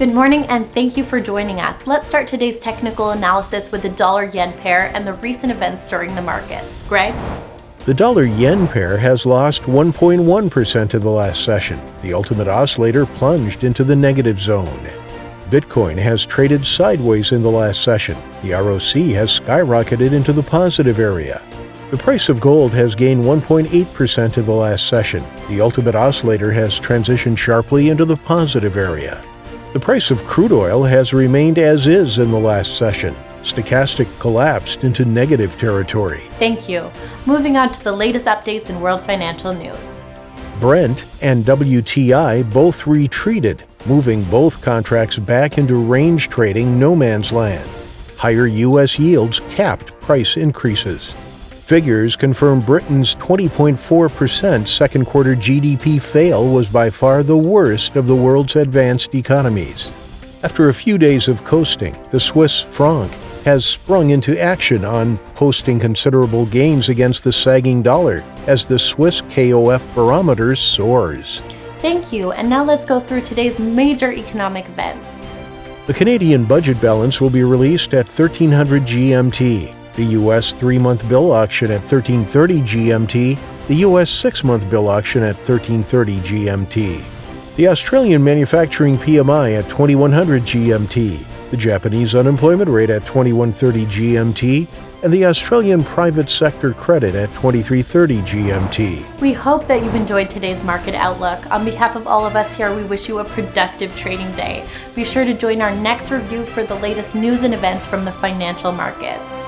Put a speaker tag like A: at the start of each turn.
A: Good morning and thank you for joining us. Let's start today's technical analysis with the dollar-yen pair and the recent events stirring the markets. Greg?
B: The dollar-yen pair has lost 1.1% in the last session. The ultimate oscillator plunged into the negative zone. Bitcoin has traded sideways in the last session. The ROC has skyrocketed into the positive area. The price of gold has gained 1.8% in the last session. The ultimate oscillator has transitioned sharply into the positive area. The price of crude oil has remained as is in the last session. Stochastic collapsed into negative territory.
A: Thank you. Moving on to the latest updates in world financial news.
B: Brent and WTI both retreated, moving both contracts back into range trading no man's land. Higher U.S. yields capped price increases. Figures confirm Britain's 20.4% second quarter GDP fail was by far the worst of the world's advanced economies. After a few days of coasting, the Swiss franc has sprung into action on posting considerable gains against the sagging dollar as the Swiss KOF barometer soars.
A: Thank you, and now let's go through today's major economic events.
B: The Canadian budget balance will be released at 1300 GMT. The U.S. 3-month bill auction at 1330 GMT, the U.S. 6-month bill auction at 1330 GMT. The Australian manufacturing PMI at 2100 GMT, the Japanese unemployment rate at 2130 GMT, and the Australian private sector credit at 2330 GMT.
A: We hope that you've enjoyed today's market outlook. On behalf of all of us here, we wish you a productive trading day. Be sure to join our next review for the latest news and events from the financial markets.